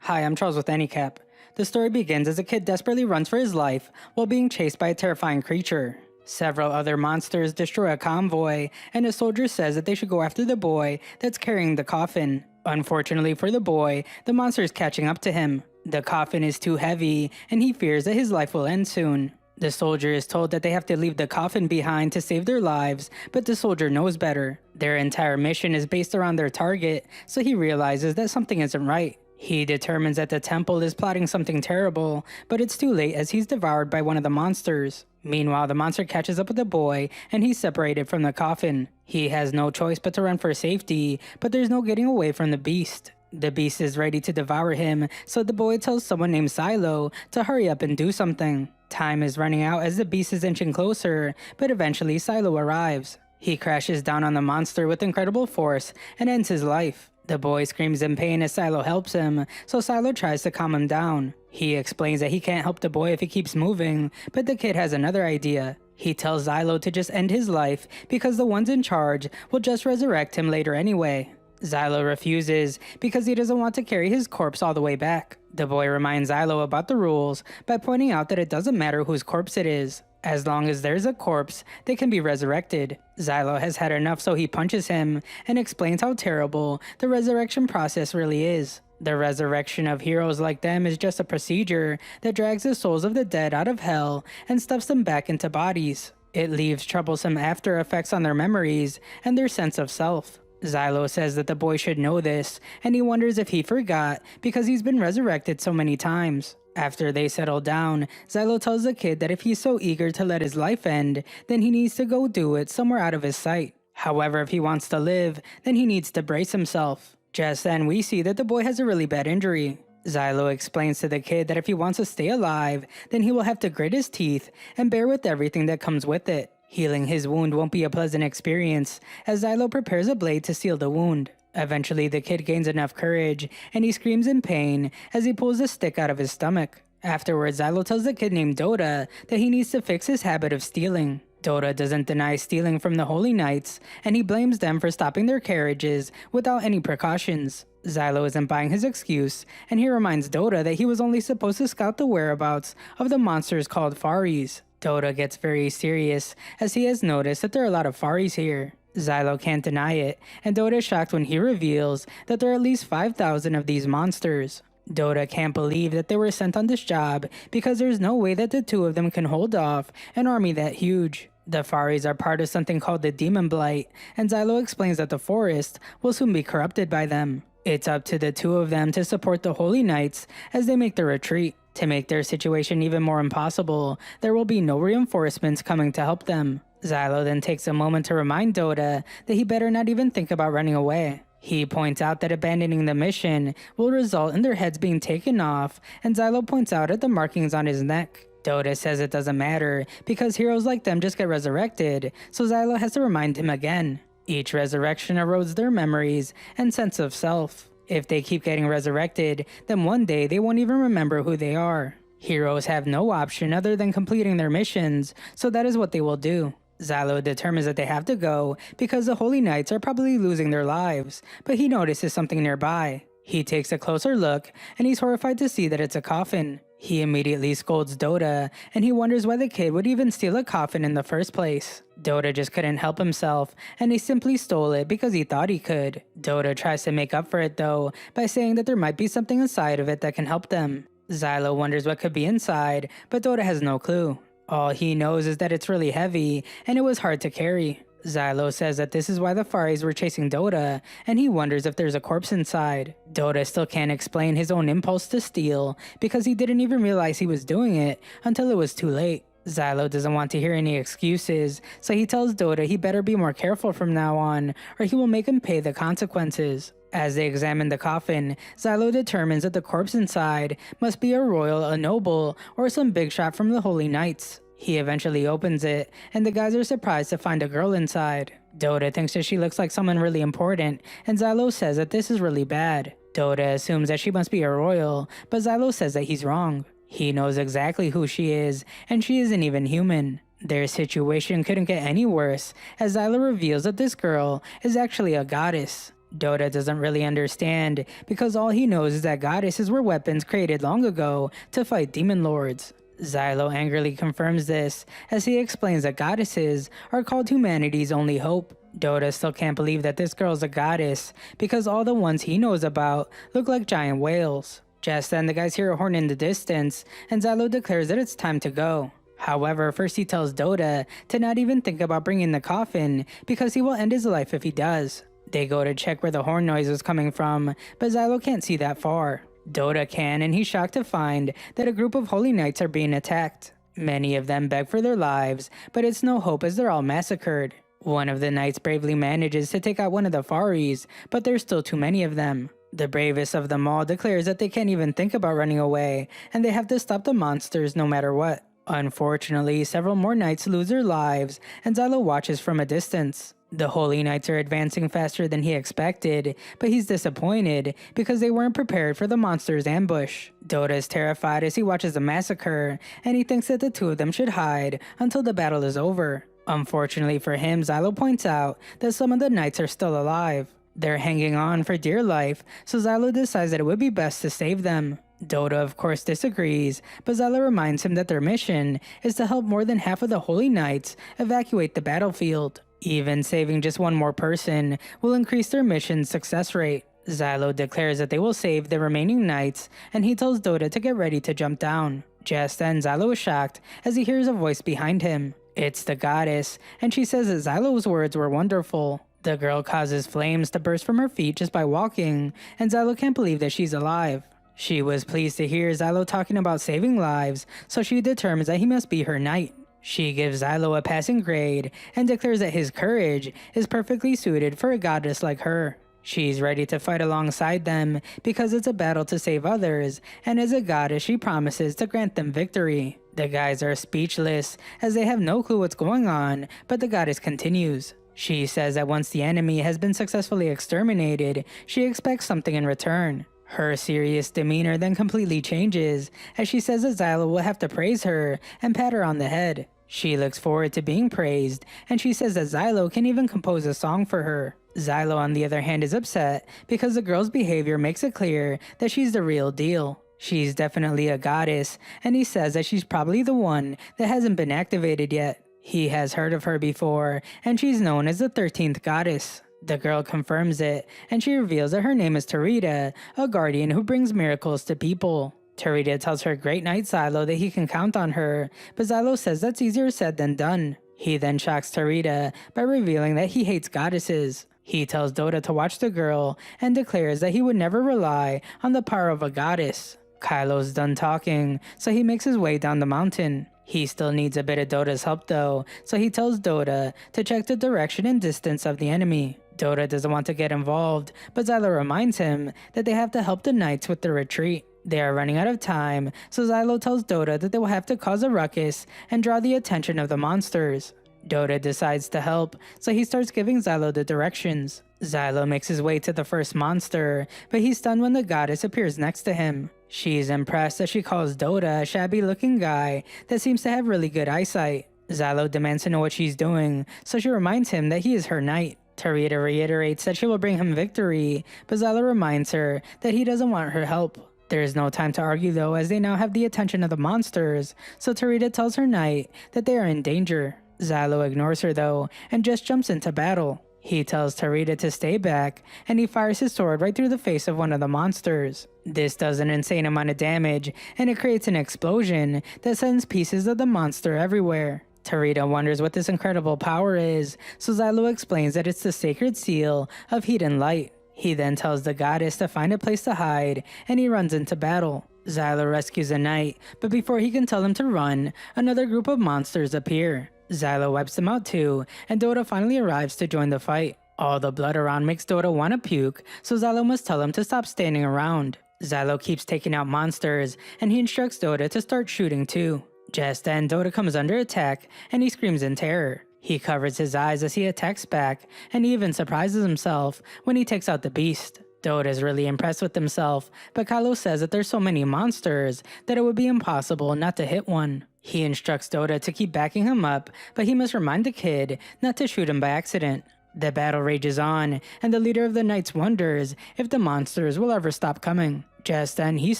Hi, I'm Charles with Anycap. The story begins as a kid desperately runs for his life while being chased by a terrifying creature. Several other monsters destroy a convoy, and a soldier says that they should go after the boy that's carrying the coffin. Unfortunately for the boy, the monster is catching up to him. The coffin is too heavy, and he fears that his life will end soon. The soldier is told that they have to leave the coffin behind to save their lives, but the soldier knows better. Their entire mission is based around their target, so he realizes that something isn't right. He determines that the temple is plotting something terrible, but it's too late as he's devoured by one of the monsters. Meanwhile, the monster catches up with the boy, and he's separated from the coffin. He has no choice but to run for safety, but there's no getting away from the beast. The beast is ready to devour him, so the boy tells someone named Silo to hurry up and do something. Time is running out as the beast is inching closer, but eventually Silo arrives. He crashes down on the monster with incredible force and ends his life. The boy screams in pain as Silo helps him, so Silo tries to calm him down. He explains that he can't help the boy if he keeps moving, but the kid has another idea. He tells Silo to just end his life because the ones in charge will just resurrect him later anyway. Xylo refuses because he doesn't want to carry his corpse all the way back. The boy reminds Xylo about the rules by pointing out that it doesn't matter whose corpse it is. As long as there's a corpse, they can be resurrected. Xylo has had enough, so he punches him and explains how terrible the resurrection process really is. The resurrection of heroes like them is just a procedure that drags the souls of the dead out of hell and stuffs them back into bodies. It leaves troublesome after effects on their memories and their sense of self. Xylo says that the boy should know this, and he wonders if he forgot because he's been resurrected so many times. After they settle down, Xylo tells the kid that if he's so eager to let his life end, then he needs to go do it somewhere out of his sight. However, if he wants to live, then he needs to brace himself. Just then, we see that the boy has a really bad injury. Xylo explains to the kid that if he wants to stay alive, then he will have to grit his teeth and bear with everything that comes with it. Healing his wound won't be a pleasant experience, as Xylo prepares a blade to seal the wound. Eventually, the kid gains enough courage, and he screams in pain as he pulls a stick out of his stomach. Afterwards, Xylo tells the kid named Dota that he needs to fix his habit of stealing. Dota doesn't deny stealing from the Holy Knights, and he blames them for stopping their carriages without any precautions. Xylo isn't buying his excuse, and he reminds Dota that he was only supposed to scout the whereabouts of the monsters called Faris. Dota gets very serious as he has noticed that there are a lot of Faris here. Xylo can't deny it, and Dota is shocked when he reveals that there are at least 5,000 of these monsters. Dota can't believe that they were sent on this job because there's no way that the two of them can hold off an army that huge. The Faris are part of something called the Demon Blight, and Xylo explains that the forest will soon be corrupted by them. It's up to the two of them to support the Holy Knights as they make their retreat. To make their situation even more impossible, there will be no reinforcements coming to help them. Xylo then takes a moment to remind Dota that he better not even think about running away. He points out that abandoning the mission will result in their heads being taken off, and Xylo points out at the markings on his neck. Dota says it doesn't matter because heroes like them just get resurrected, so Xylo has to remind him again. Each resurrection erodes their memories and sense of self. If they keep getting resurrected, then one day they won't even remember who they are. Heroes have no option other than completing their missions, so that is what they will do. Xylo determines that they have to go because the Holy Knights are probably losing their lives, but he notices something nearby. He takes a closer look, and he's horrified to see that it's a coffin. He immediately scolds Dota, and he wonders why the kid would even steal a coffin in the first place. Dota just couldn't help himself, and he simply stole it because he thought he could. Dota tries to make up for it though, by saying that there might be something inside of it that can help them. Xylo wonders what could be inside, but Dota has no clue. All he knows is that it's really heavy, and it was hard to carry. Xylo says that this is why the Faris were chasing Dota, and he wonders if there's a corpse inside. Dota still can't explain his own impulse to steal, because he didn't even realize he was doing it until it was too late. Xylo doesn't want to hear any excuses, so he tells Dota he better be more careful from now on, or he will make him pay the consequences. As they examine the coffin, Xylo determines that the corpse inside must be a royal, a noble, or some big shot from the Holy Knights. He eventually opens it, and the guys are surprised to find a girl inside. Dota thinks that she looks like someone really important, and Xylo says that this is really bad. Dota assumes that she must be a royal, but Xylo says that he's wrong. He knows exactly who she is, and she isn't even human. Their situation couldn't get any worse, as Xylo reveals that this girl is actually a goddess. Dota doesn't really understand because all he knows is that goddesses were weapons created long ago to fight demon lords. Xylo angrily confirms this as he explains that goddesses are called humanity's only hope. Dota still can't believe that this girl's a goddess because all the ones he knows about look like giant whales. Just then the guys hear a horn in the distance and Xylo declares that it's time to go. However, first he tells Dota to not even think about bringing the coffin because he will end his life if he does. They go to check where the horn noise was coming from, but Xylo can't see that far. Dota can, and he's shocked to find that a group of holy knights are being attacked. Many of them beg for their lives, but it's no hope as they're all massacred. One of the knights bravely manages to take out one of the Faris, but there's still too many of them. The bravest of them all declares that they can't even think about running away, and they have to stop the monsters no matter what. Unfortunately, several more knights lose their lives, and Xylo watches from a distance. The Holy Knights are advancing faster than he expected, but he's disappointed because they weren't prepared for the monster's ambush. Dota is terrified as he watches the massacre, and he thinks that the two of them should hide until the battle is over. Unfortunately for him, Xylo points out that some of the knights are still alive. They're hanging on for dear life, so Xylo decides that it would be best to save them. Dota of course disagrees, but Xylo reminds him that their mission is to help more than half of the Holy Knights evacuate the battlefield. Even saving just one more person will increase their mission's success rate. Xylo declares that they will save the remaining knights, and he tells Dota to get ready to jump down. Just then, Xylo is shocked as he hears a voice behind him. It's the goddess, and she says that Xylo's words were wonderful. The girl causes flames to burst from her feet just by walking, and Xylo can't believe that she's alive. She was pleased to hear Xylo talking about saving lives, so she determines that he must be her knight. She gives Xylo a passing grade and declares that his courage is perfectly suited for a goddess like her. She's ready to fight alongside them because it's a battle to save others, and as a goddess she promises to grant them victory. The guys are speechless as they have no clue what's going on, but the goddess continues. She says that once the enemy has been successfully exterminated, she expects something in return. Her serious demeanor then completely changes as she says that Xylo will have to praise her and pat her on the head. She looks forward to being praised, and she says that Xylo can even compose a song for her. Xylo on the other hand is upset because the girl's behavior makes it clear that she's the real deal. She's definitely a goddess, and he says that she's probably the one that hasn't been activated yet. He has heard of her before, and she's known as the 13th goddess. The girl confirms it, and she reveals that her name is Tarita, a guardian who brings miracles to people. Tarita tells her great knight Xylo that he can count on her, but Xylo says that's easier said than done. He then shocks Tarita by revealing that he hates goddesses. He tells Dota to watch the girl and declares that he would never rely on the power of a goddess. Kylo's done talking, so he makes his way down the mountain. He still needs a bit of Dota's help though, so he tells Dota to check the direction and distance of the enemy. Dota doesn't want to get involved, but Xylo reminds him that they have to help the knights with the retreat. They are running out of time, so Xylo tells Dota that they will have to cause a ruckus and draw the attention of the monsters. Dota decides to help, so he starts giving Xylo the directions. Xylo makes his way to the first monster, but he's stunned when the goddess appears next to him. She's impressed as she calls Dota a shabby-looking guy that seems to have really good eyesight. Xylo demands to know what she's doing, so she reminds him that he is her knight. Tarita reiterates that she will bring him victory, but Xylo reminds her that he doesn't want her help. There is no time to argue though, as they now have the attention of the monsters, so Tarita tells her knight that they are in danger. Xylo ignores her though, and just jumps into battle. He tells Tarita to stay back, and he fires his sword right through the face of one of the monsters. This does an insane amount of damage, and it creates an explosion that sends pieces of the monster everywhere. Tarita wonders what this incredible power is, so Xylo explains that it's the sacred seal of heat and light. He then tells the goddess to find a place to hide, and he runs into battle. Xylo rescues a knight, but before he can tell him to run, another group of monsters appear. Xylo wipes them out too, and Dota finally arrives to join the fight. All the blood around makes Dota want to puke, so Xylo must tell him to stop standing around. Xylo keeps taking out monsters, and he instructs Dota to start shooting too. Just then, Dota comes under attack, and he screams in terror. He covers his eyes as he attacks back, and he even surprises himself when he takes out the beast. Dota is really impressed with himself, but Kylo says that there's so many monsters that it would be impossible not to hit one. He instructs Dota to keep backing him up, but he must remind the kid not to shoot him by accident. The battle rages on, and the leader of the knights wonders if the monsters will ever stop coming. Just then, he's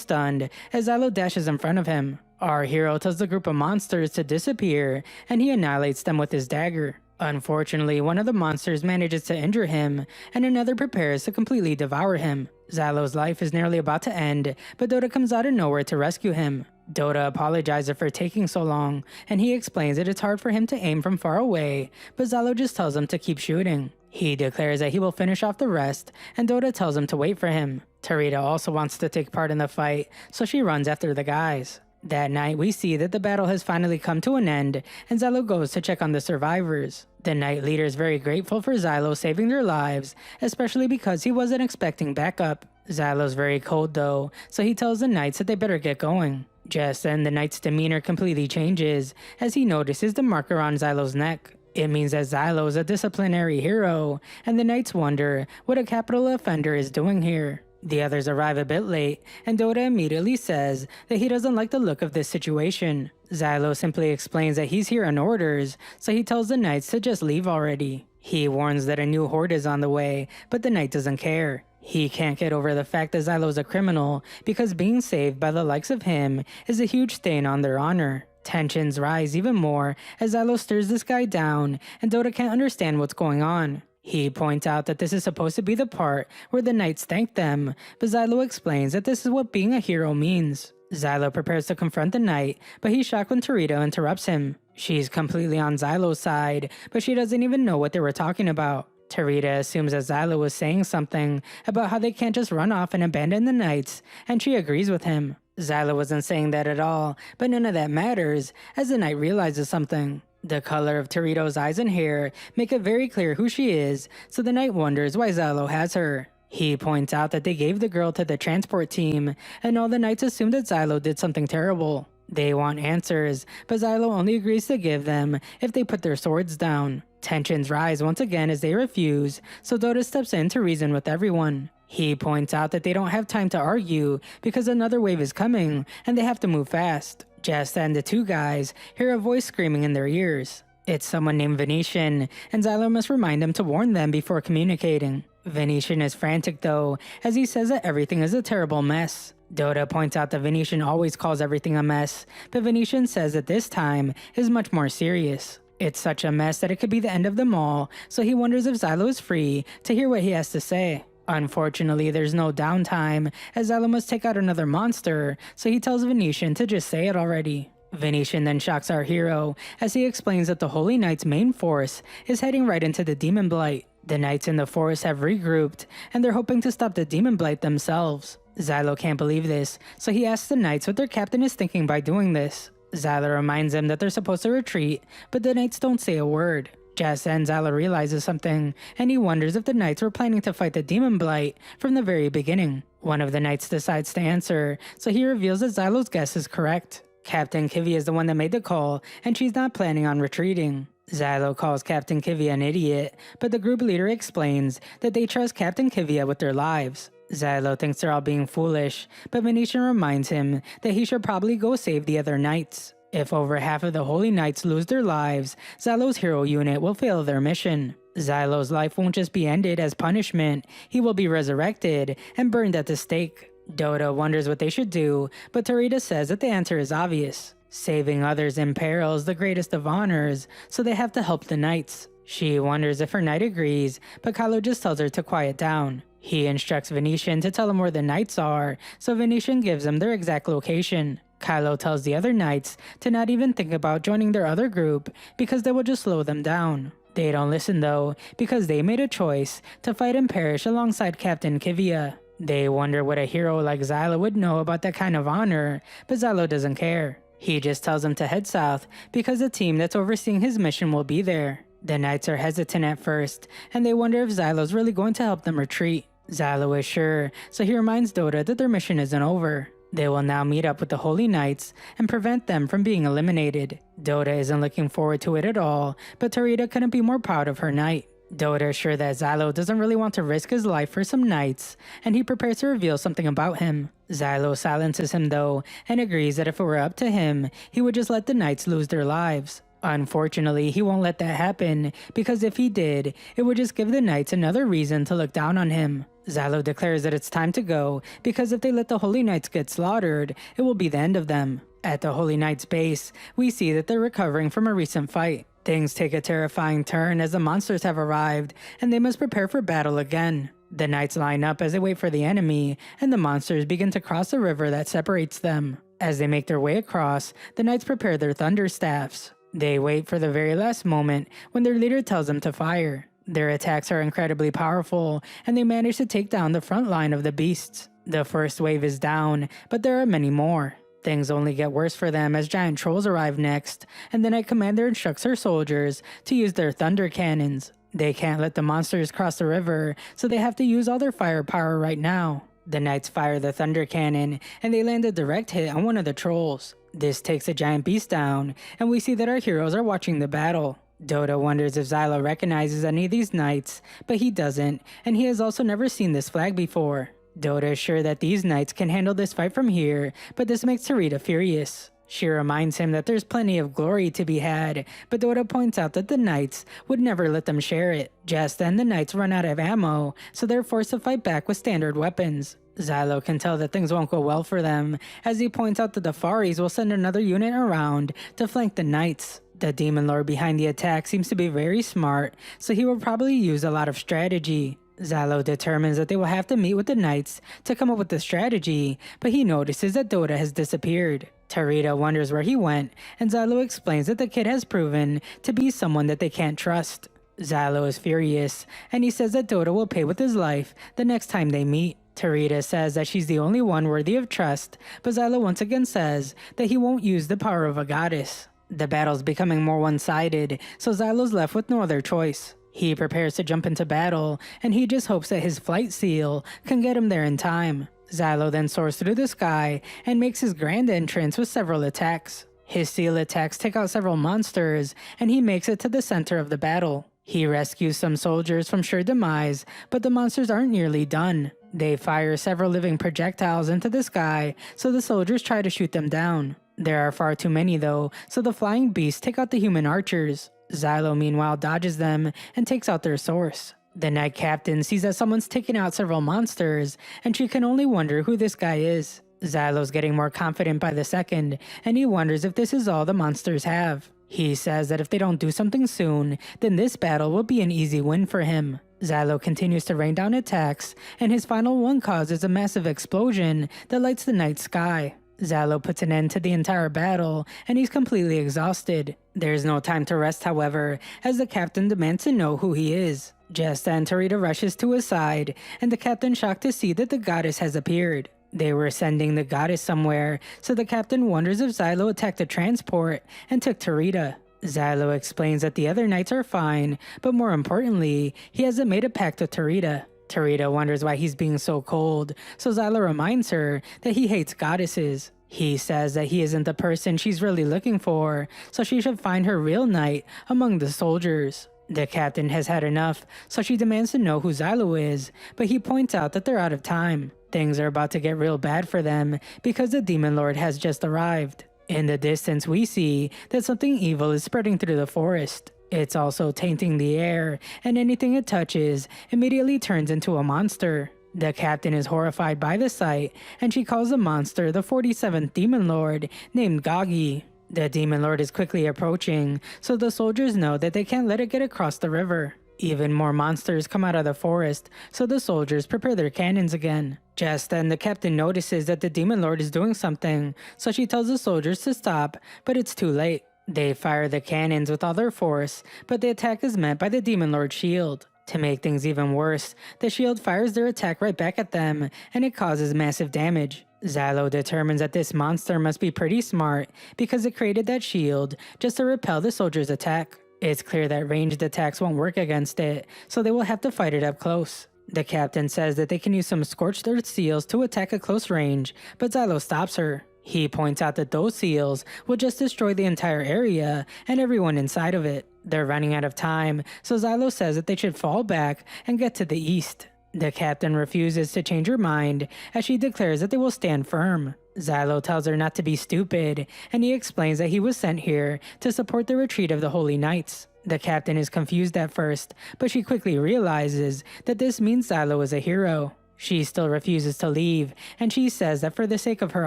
stunned as Xylo dashes in front of him. Our hero tells the group of monsters to disappear, and he annihilates them with his dagger. Unfortunately, one of the monsters manages to injure him, and another prepares to completely devour him. Xylo's life is nearly about to end, but Dota comes out of nowhere to rescue him. Dota apologizes for taking so long, and he explains that it's hard for him to aim from far away, but Xylo just tells him to keep shooting. He declares that he will finish off the rest, and Dota tells him to wait for him. Tarita also wants to take part in the fight, so she runs after the guys. That night, we see that the battle has finally come to an end, and Xylo goes to check on the survivors. The knight leader is very grateful for Xylo saving their lives, especially because he wasn't expecting backup. Xylo's very cold though, so he tells the knights that they better get going. Just then, the knight's demeanor completely changes as he notices the marker on Xylo's neck. It means that Xylo is a disciplinary hero, and the knights wonder what a capital offender is doing here. The others arrive a bit late, and Dota immediately says that he doesn't like the look of this situation. Xylo simply explains that he's here on orders, so he tells the knights to just leave already. He warns that a new horde is on the way, but the knight doesn't care. He can't get over the fact that Xylo's a criminal, because being saved by the likes of him is a huge stain on their honor. Tensions rise even more as Xylo stares this guy down, and Dota can't understand what's going on. He points out that this is supposed to be the part where the knights thank them, but Xylo explains that this is what being a hero means. Xylo prepares to confront the knight, but he's shocked when Tarita interrupts him. She's completely on Xylo's side, but she doesn't even know what they were talking about. Tarita assumes that Xylo was saying something about how they can't just run off and abandon the knights, and she agrees with him. Xylo wasn't saying that at all, but none of that matters, as the knight realizes something. The color of Tarito's eyes and hair make it very clear who she is, so the knight wonders why Xylo has her. He points out that they gave the girl to the transport team, and all the knights assume that Xylo did something terrible. They want answers, but Xylo only agrees to give them if they put their swords down. Tensions rise once again as they refuse, so Dota steps in to reason with everyone. He points out that they don't have time to argue because another wave is coming and they have to move fast. Just then, the two guys hear a voice screaming in their ears. It's someone named Venetian, and Xylo must remind them to warn them before communicating. Venetian is frantic though, as he says that everything is a terrible mess. Dota points out that Venetian always calls everything a mess, but Venetian says that this time is much more serious. It's such a mess that it could be the end of them all, so he wonders if Xylo is free to hear what he has to say. Unfortunately, there's no downtime, as Xylo must take out another monster, so he tells Venetian to just say it already. Venetian then shocks our hero, as he explains that the Holy Knight's main force is heading right into the Demon Blight. The knights in the forest have regrouped, and they're hoping to stop the Demon Blight themselves. Xylo can't believe this, so he asks the knights what their captain is thinking by doing this. Xylo reminds them that they're supposed to retreat, but the knights don't say a word. Just then, Xylo realizes something, and he wonders if the knights were planning to fight the Demon Blight from the very beginning. One of the knights decides to answer, so he reveals that Xylo's guess is correct. Captain Kivia is the one that made the call, and she's not planning on retreating. Xylo calls Captain Kivia an idiot, but the group leader explains that they trust Captain Kivia with their lives. Xylo thinks they're all being foolish, but Venetian reminds him that he should probably go save the other knights. If over half of the Holy Knights lose their lives, Xylo's hero unit will fail their mission. Xylo's life won't just be ended as punishment, he will be resurrected and burned at the stake. Dota wonders what they should do, but Tarita says that the answer is obvious. Saving others in peril is the greatest of honors, so they have to help the knights. She wonders if her knight agrees, but Kylo just tells her to quiet down. He instructs Venetian to tell him where the knights are, so Venetian gives him their exact location. Kylo tells the other knights to not even think about joining their other group because they will just slow them down. They don't listen though, because they made a choice to fight and perish alongside Captain Kivia. They wonder what a hero like Xylo would know about that kind of honor, but Xylo doesn't care. He just tells them to head south because the team that's overseeing his mission will be there. The knights are hesitant at first, and they wonder if Xylo's really going to help them retreat. Xylo is sure, so he reminds Dota that their mission isn't over. They will now meet up with the Holy Knights and prevent them from being eliminated. Dota isn't looking forward to it at all, but Tarita couldn't be more proud of her knight. Dota is sure that Xylo doesn't really want to risk his life for some knights, and he prepares to reveal something about him. Xylo silences him though, and agrees that if it were up to him, he would just let the knights lose their lives. Unfortunately, he won't let that happen, because if he did, it would just give the knights another reason to look down on him. Xylo declares that it's time to go, because if they let the Holy Knights get slaughtered, it will be the end of them. At the Holy Knights base, we see that they're recovering from a recent fight. Things take a terrifying turn as the monsters have arrived, and they must prepare for battle again. The knights line up as they wait for the enemy, and the monsters begin to cross the river that separates them. As they make their way across, the knights prepare their thunder staffs. They wait for the very last moment when their leader tells them to fire. Their attacks are incredibly powerful, and they manage to take down the front line of the beasts. The first wave is down, but there are many more. Things only get worse for them as giant trolls arrive next, and the Knight Commander instructs her soldiers to use their thunder cannons. They can't let the monsters cross the river, so they have to use all their firepower right now. The knights fire the thunder cannon, and they land a direct hit on one of the trolls. This takes a giant beast down, and we see that our heroes are watching the battle. Dota wonders if Xylo recognizes any of these knights, but he doesn't, and he has also never seen this flag before. Dota is sure that these knights can handle this fight from here, but this makes Tarita furious. She reminds him that there's plenty of glory to be had, but Dota points out that the knights would never let them share it. Just then the knights run out of ammo, so they're forced to fight back with standard weapons. Xylo can tell that things won't go well for them, as he points out that the Faris will send another unit around to flank the knights. The demon lord behind the attack seems to be very smart, so he will probably use a lot of strategy. Xylo determines that they will have to meet with the knights to come up with the strategy, but he notices that Dota has disappeared. Tarita wonders where he went, and Xylo explains that the kid has proven to be someone that they can't trust. Xylo is furious, and he says that Dota will pay with his life the next time they meet. Tarita says that she's the only one worthy of trust, but Xylo once again says that he won't use the power of a goddess. The battle's becoming more one-sided, so Xylo's left with no other choice. He prepares to jump into battle, and he just hopes that his flight seal can get him there in time. Xylo then soars through the sky and makes his grand entrance with several attacks. His seal attacks take out several monsters, and he makes it to the center of the battle. He rescues some soldiers from sure demise, but the monsters aren't nearly done. They fire several living projectiles into the sky, so the soldiers try to shoot them down. There are far too many though, so the flying beasts take out the human archers. Xylo meanwhile dodges them and takes out their source. The Knight Captain sees that someone's taken out several monsters, and she can only wonder who this guy is. Xylo's getting more confident by the second, and he wonders if this is all the monsters have. He says that if they don't do something soon, then this battle will be an easy win for him. Xylo continues to rain down attacks, and his final one causes a massive explosion that lights the night sky. Xylo puts an end to the entire battle, and he's completely exhausted. There's no time to rest, however, as the captain demands to know who he is. Just then, Tarita rushes to his side, and the captain's shocked to see that the goddess has appeared. They were sending the goddess somewhere, so the captain wonders if Xylo attacked the transport and took Tarita. Xylo explains that the other knights are fine, but more importantly, he hasn't made a pact with Tarita. Tarita wonders why he's being so cold, so Xylo reminds her that he hates goddesses. He says that he isn't the person she's really looking for, so she should find her real knight among the soldiers. The captain has had enough, so she demands to know who Xylo is, but he points out that they're out of time. Things are about to get real bad for them because the demon lord has just arrived. In the distance we see that something evil is spreading through the forest. It's also tainting the air, and anything it touches immediately turns into a monster. The captain is horrified by the sight, and she calls the monster the 47th demon lord named Gagi. The demon lord is quickly approaching, so the soldiers know that they can't let it get across the river. Even more monsters come out of the forest, so the soldiers prepare their cannons again. Just then, the captain notices that the demon lord is doing something, so she tells the soldiers to stop, but it's too late. They fire the cannons with all their force, but the attack is met by the demon lord's shield. To make things even worse, the shield fires their attack right back at them, and it causes massive damage. Xylo determines that this monster must be pretty smart because it created that shield just to repel the soldiers' attack. It's clear that ranged attacks won't work against it, so they will have to fight it up close. The captain says that they can use some scorched earth seals to attack at close range, but Xylo stops her. He points out that those seals will just destroy the entire area and everyone inside of it. They're running out of time, so Xylo says that they should fall back and get to the east. The captain refuses to change her mind as she declares that they will stand firm. Xylo tells her not to be stupid, and he explains that he was sent here to support the retreat of the Holy Knights. The captain is confused at first, but she quickly realizes that this means Xylo is a hero. She still refuses to leave, and she says that for the sake of her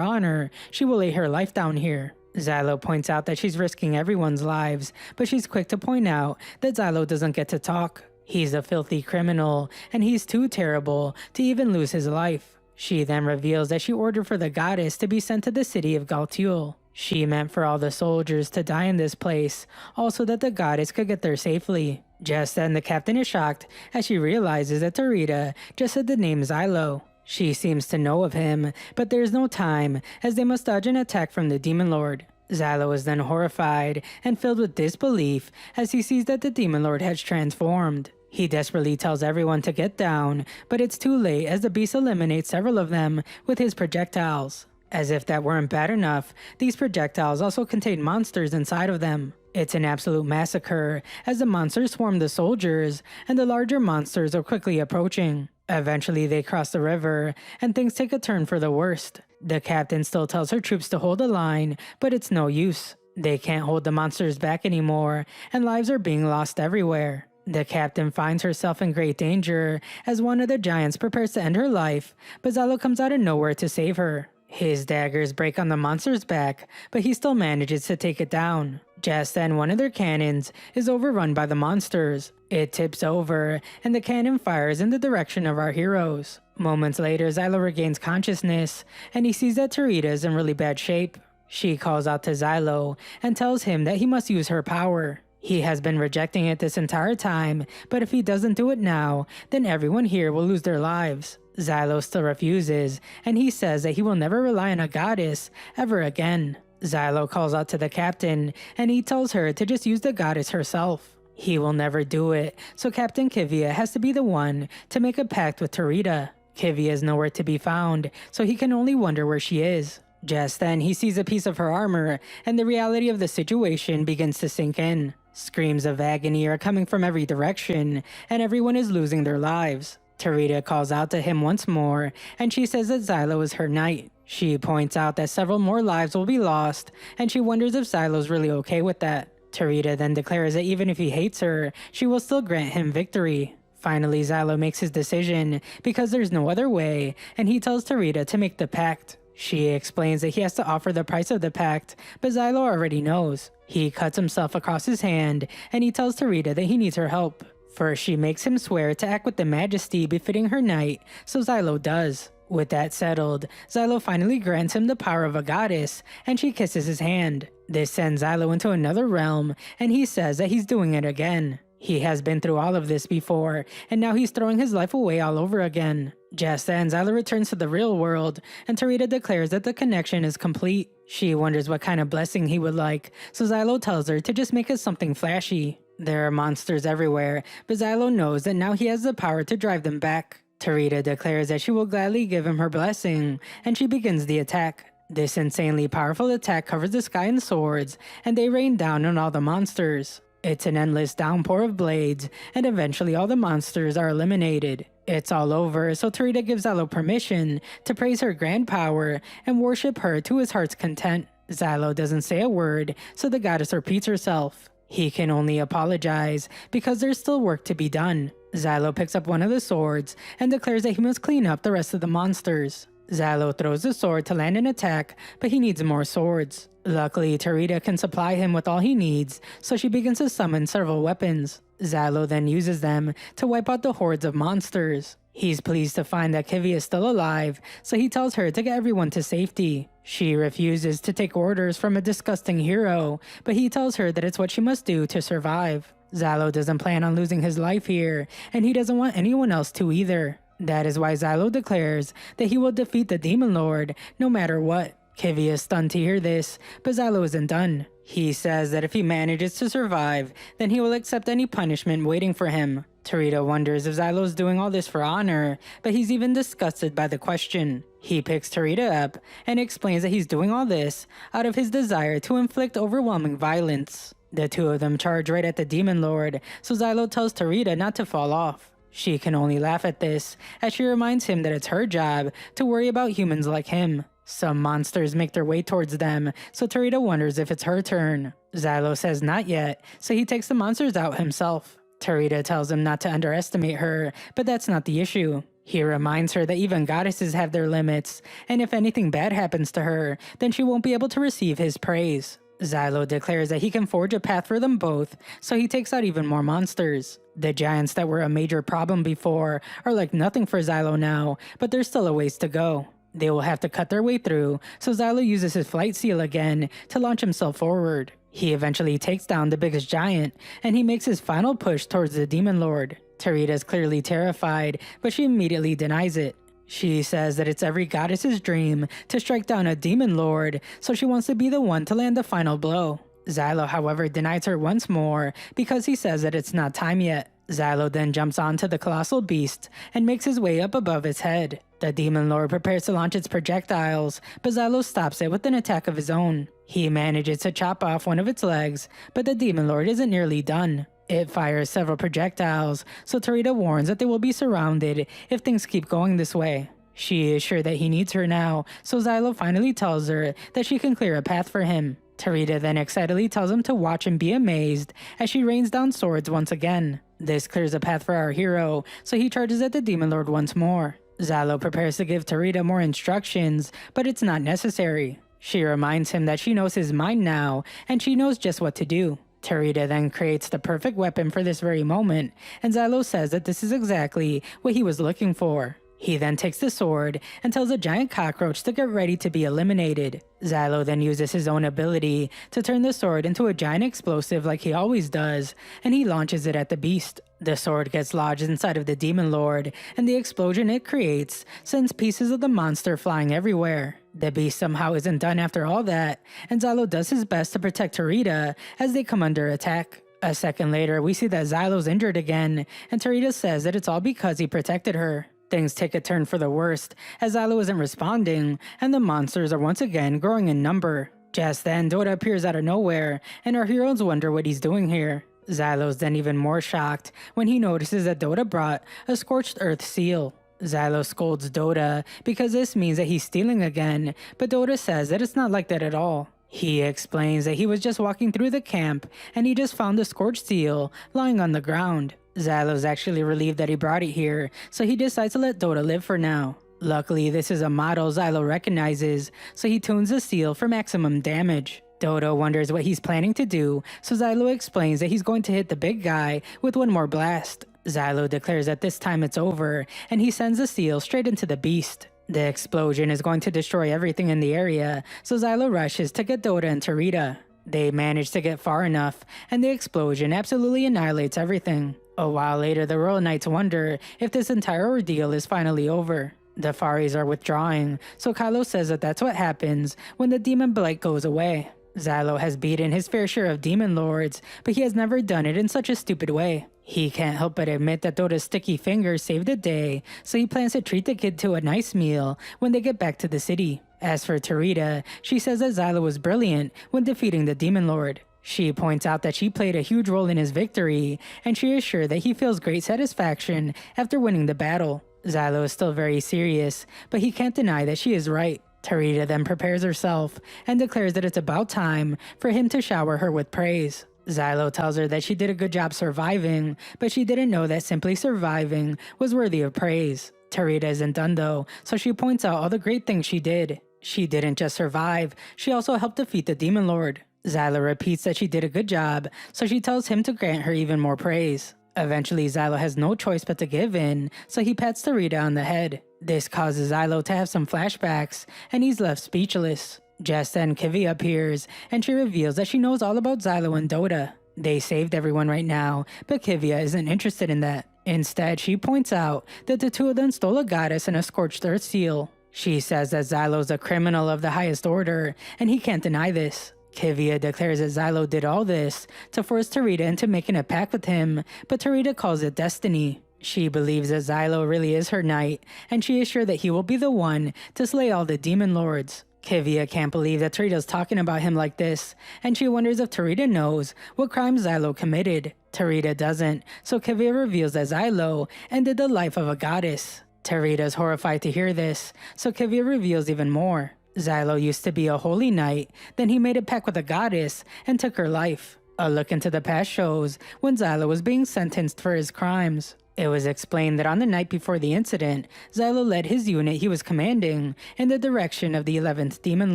honor, she will lay her life down here. Xylo points out that she's risking everyone's lives, but she's quick to point out that Xylo doesn't get to talk. He's a filthy criminal, and he's too terrible to even lose his life. She then reveals that she ordered for the goddess to be sent to the city of Galtiul. She meant for all the soldiers to die in this place, also that the goddess could get there safely. Just then the captain is shocked as she realizes that Tarita just said the name Xylo. She seems to know of him, but there's no time as they must dodge an attack from the Demon Lord. Xylo is then horrified and filled with disbelief as he sees that the Demon Lord has transformed. He desperately tells everyone to get down, but it's too late as the beast eliminates several of them with his projectiles. As if that weren't bad enough, these projectiles also contain monsters inside of them. It's an absolute massacre as the monsters swarm the soldiers and the larger monsters are quickly approaching. Eventually they cross the river and things take a turn for the worst. The captain still tells her troops to hold the line, but it's no use. They can't hold the monsters back anymore and lives are being lost everywhere. The captain finds herself in great danger as one of the giants prepares to end her life, but Xylo comes out of nowhere to save her. His daggers break on the monster's back, but he still manages to take it down. Just then, one of their cannons is overrun by the monsters. It tips over, and the cannon fires in the direction of our heroes. Moments later, Xylo regains consciousness, and he sees that Tarita is in really bad shape. She calls out to Xylo and tells him that he must use her power. He has been rejecting it this entire time, but if he doesn't do it now, then everyone here will lose their lives. Xylo still refuses, and he says that he will never rely on a goddess ever again. Xylo calls out to the captain, and he tells her to just use the goddess herself. He will never do it, so Captain Kivia has to be the one to make a pact with Tarita. Kivia is nowhere to be found, so he can only wonder where she is. Just then, he sees a piece of her armor, and the reality of the situation begins to sink in. Screams of agony are coming from every direction, and everyone is losing their lives. Tarita calls out to him once more, and she says that Xylo is her knight. She points out that several more lives will be lost, and she wonders if Xylo's really okay with that. Tarita then declares that even if he hates her, she will still grant him victory. Finally, Xylo makes his decision because there's no other way, and he tells Tarita to make the pact. She explains that he has to offer the price of the pact, but Xylo already knows. He cuts himself across his hand, and he tells Tarita that he needs her help. First, she makes him swear to act with the majesty befitting her knight, so Xylo does. With that settled, Xylo finally grants him the power of a goddess, and she kisses his hand. This sends Xylo into another realm, and he says that he's doing it again. He has been through all of this before, and now he's throwing his life away all over again. Just then, Xylo returns to the real world, and Tarita declares that the connection is complete. She wonders what kind of blessing he would like, so Xylo tells her to just make it something flashy. There are monsters everywhere, but Xylo knows that now he has the power to drive them back. Tarita declares that she will gladly give him her blessing, and she begins the attack. This insanely powerful attack covers the sky in swords, and they rain down on all the monsters. It's an endless downpour of blades, and eventually all the monsters are eliminated. It's all over, so Tarita gives Xylo permission to praise her grand power and worship her to his heart's content. Xylo doesn't say a word, so the goddess repeats herself. He can only apologize, because there's still work to be done. Xylo picks up one of the swords and declares that he must clean up the rest of the monsters. Xylo throws the sword to land an attack, but he needs more swords. Luckily, Tarita can supply him with all he needs, so she begins to summon several weapons. Xylo then uses them to wipe out the hordes of monsters. He's pleased to find that Kivia is still alive, so he tells her to get everyone to safety. She refuses to take orders from a disgusting hero, but he tells her that it's what she must do to survive. Xylo doesn't plan on losing his life here, and he doesn't want anyone else to either. That is why Xylo declares that he will defeat the Demon Lord no matter what. Kivia is stunned to hear this, but Xylo isn't done. He says that if he manages to survive, then he will accept any punishment waiting for him. Tarita wonders if Xylo is doing all this for honor, but he's even disgusted by the question. He picks Tarita up and explains that he's doing all this out of his desire to inflict overwhelming violence. The two of them charge right at the Demon Lord, so Xylo tells Tarita not to fall off. She can only laugh at this, as she reminds him that it's her job to worry about humans like him. Some monsters make their way towards them, so Tarita wonders if it's her turn. Xylo says not yet, so he takes the monsters out himself. Tarita tells him not to underestimate her, but that's not the issue. He reminds her that even goddesses have their limits, and if anything bad happens to her, then she won't be able to receive his praise. Xylo declares that he can forge a path for them both, so he takes out even more monsters. The giants that were a major problem before are like nothing for Xylo now, but there's still a ways to go. They will have to cut their way through, so Xylo uses his flight seal again to launch himself forward. He eventually takes down the biggest giant, and he makes his final push towards the Demon Lord. Tarita is clearly terrified, but she immediately denies it. She says that it's every goddess's dream to strike down a Demon Lord, so she wants to be the one to land the final blow. Xylo, however, denies her once more because he says that it's not time yet. Xylo then jumps onto the colossal beast and makes his way up above its head. The Demon Lord prepares to launch its projectiles, but Xylo stops it with an attack of his own. He manages to chop off one of its legs, but the Demon Lord isn't nearly done. It fires several projectiles, so Tarita warns that they will be surrounded if things keep going this way. She is sure that he needs her now, so Xylo finally tells her that she can clear a path for him. Tarita then excitedly tells him to watch and be amazed as she rains down swords once again. This clears a path for our hero, so he charges at the Demon Lord once more. Xylo prepares to give Tarita more instructions, but it's not necessary. She reminds him that she knows his mind now, and she knows just what to do. Tarita then creates the perfect weapon for this very moment, and Xylo says that this is exactly what he was looking for. He then takes the sword and tells a giant cockroach to get ready to be eliminated. Xylo then uses his own ability to turn the sword into a giant explosive like he always does, and he launches it at the beast. The sword gets lodged inside of the Demon Lord, and the explosion it creates sends pieces of the monster flying everywhere. The beast somehow isn't done after all that, and Xylo does his best to protect Tarita as they come under attack. A second later, we see that Xylo's injured again, and Tarita says that it's all because he protected her. Things take a turn for the worst, as Xylo isn't responding, and the monsters are once again growing in number. Just then, Dota appears out of nowhere, and our heroes wonder what he's doing here. Xylo's then even more shocked when he notices that Dota brought a scorched earth seal. Xylo scolds Dota because this means that he's stealing again, but Dota says that it's not like that at all. He explains that he was just walking through the camp and he just found the scorched seal lying on the ground. Xylo's actually relieved that he brought it here, so he decides to let Dota live for now. Luckily, this is a model Xylo recognizes, so he tunes the seal for maximum damage. Dota wonders what he's planning to do, so Xylo explains that he's going to hit the big guy with one more blast. Xylo declares that this time it's over, and he sends the seal straight into the beast. The explosion is going to destroy everything in the area, so Xylo rushes to get Dota and Tarita. They manage to get far enough, and the explosion absolutely annihilates everything. A while later, the Royal Knights wonder if this entire ordeal is finally over. The Faris are withdrawing, so Kylo says that that's what happens when the demon blight goes away. Xylo has beaten his fair share of demon lords, but he has never done it in such a stupid way. He can't help but admit that Dota's sticky fingers saved the day, so he plans to treat the kid to a nice meal when they get back to the city. As for Tarita, she says that Xylo was brilliant when defeating the demon lord. She points out that she played a huge role in his victory, and she is sure that he feels great satisfaction after winning the battle. Xylo is still very serious, but he can't deny that she is right. Tarita then prepares herself and declares that it's about time for him to shower her with praise. Xylo tells her that she did a good job surviving, but she didn't know that simply surviving was worthy of praise. Tarita isn't done though, so she points out all the great things she did. She didn't just survive, she also helped defeat the demon lord. Xylo repeats that she did a good job, so she tells him to grant her even more praise. Eventually, Xylo has no choice but to give in, so he pats Tarita on the head. This causes Xylo to have some flashbacks, and he's left speechless. Just then, Kivia appears, and she reveals that she knows all about Xylo and Dota. They saved everyone right now, but Kivia isn't interested in that. Instead, she points out that the two of them stole a goddess and a scorched earth seal. She says that Xylo's a criminal of the highest order, and he can't deny this. Kivia declares that Xylo did all this to force Tarita into making a pact with him, but Tarita calls it destiny. She believes that Xylo really is her knight, and she is sure that he will be the one to slay all the demon lords. Kivia can't believe that Tarita's talking about him like this, and she wonders if Tarita knows what crime Xylo committed. Tarita doesn't, so Kivia reveals that Xylo ended the life of a goddess. Tarita is horrified to hear this, so Kivia reveals even more. Xylo used to be a holy knight, then he made a pact with a goddess and took her life. A look into the past shows when Xylo was being sentenced for his crimes. It was explained that on the night before the incident, Xylo led his unit he was commanding in the direction of the 11th Demon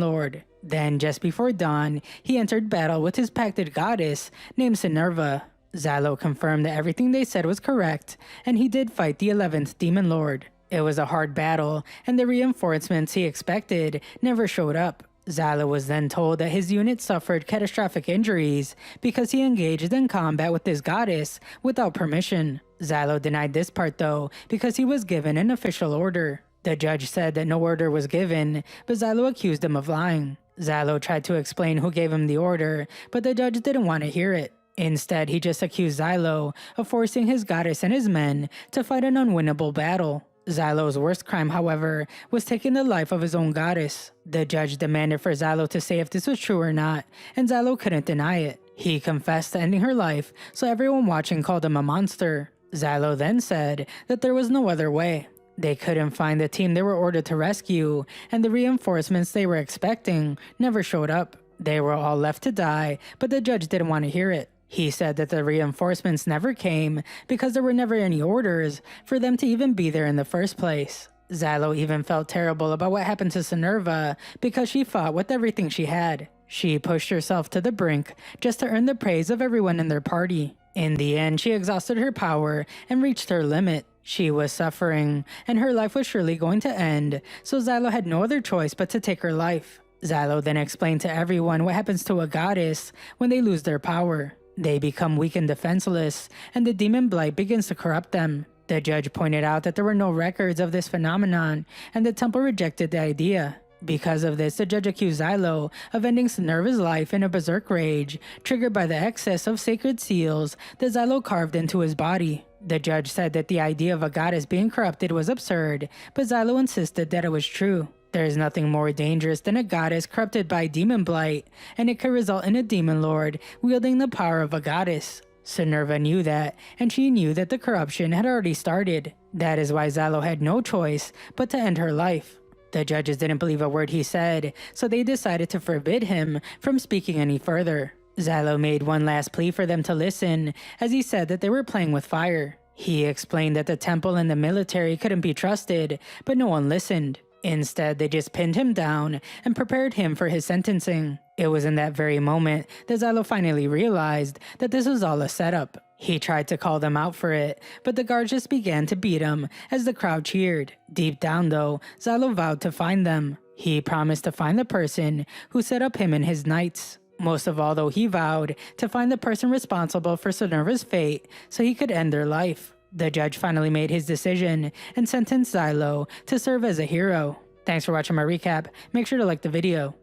Lord. Then, just before dawn, he entered battle with his pacted goddess named Sinerva. Xylo confirmed that everything they said was correct, and he did fight the 11th Demon Lord. It was a hard battle, and the reinforcements he expected never showed up. Xylo was then told that his unit suffered catastrophic injuries because he engaged in combat with his goddess without permission. Xylo denied this part though, because he was given an official order. The judge said that no order was given, but Xylo accused him of lying. Xylo tried to explain who gave him the order, but the judge didn't want to hear it. Instead, he just accused Xylo of forcing his goddess and his men to fight an unwinnable battle. Xylo's worst crime, however, was taking the life of his own goddess. The judge demanded for Xylo to say if this was true or not, and Xylo couldn't deny it. He confessed to ending her life, so everyone watching called him a monster. Xylo then said that there was no other way. They couldn't find the team they were ordered to rescue, and the reinforcements they were expecting never showed up. They were all left to die, but the judge didn't want to hear it. He said that the reinforcements never came because there were never any orders for them to even be there in the first place. Xylo even felt terrible about what happened to Sinerva because she fought with everything she had. She pushed herself to the brink just to earn the praise of everyone in their party. In the end, she exhausted her power and reached her limit. She was suffering, and her life was surely going to end, so Xylo had no other choice but to take her life. Xylo then explained to everyone what happens to a goddess when they lose their power. They become weak and defenseless, and the demon blight begins to corrupt them. The judge pointed out that there were no records of this phenomenon, and the temple rejected the idea. Because of this, the judge accused Xylo of ending Sinerva's life in a berserk rage, triggered by the excess of sacred seals that Xylo carved into his body. The judge said that the idea of a goddess being corrupted was absurd, but Xylo insisted that it was true. There is nothing more dangerous than a goddess corrupted by demon blight, and it could result in a demon lord wielding the power of a goddess. Sinerva knew that, and she knew that the corruption had already started. That is why Xylo had no choice but to end her life. The judges didn't believe a word he said, so they decided to forbid him from speaking any further. Xylo made one last plea for them to listen, as he said that they were playing with fire. He explained that the temple and the military couldn't be trusted, but no one listened. Instead, they just pinned him down and prepared him for his sentencing. It was in that very moment that Xylo finally realized that this was all a setup. He tried to call them out for it, but the guards just began to beat him as the crowd cheered. Deep down though, Xylo vowed to find them. He promised to find the person who set up him and his knights. Most of all though, he vowed to find the person responsible for Sinerva's fate so he could end their life. The judge finally made his decision and sentenced Xylo to serve as a hero. Thanks for watching my recap. Make sure to like the video.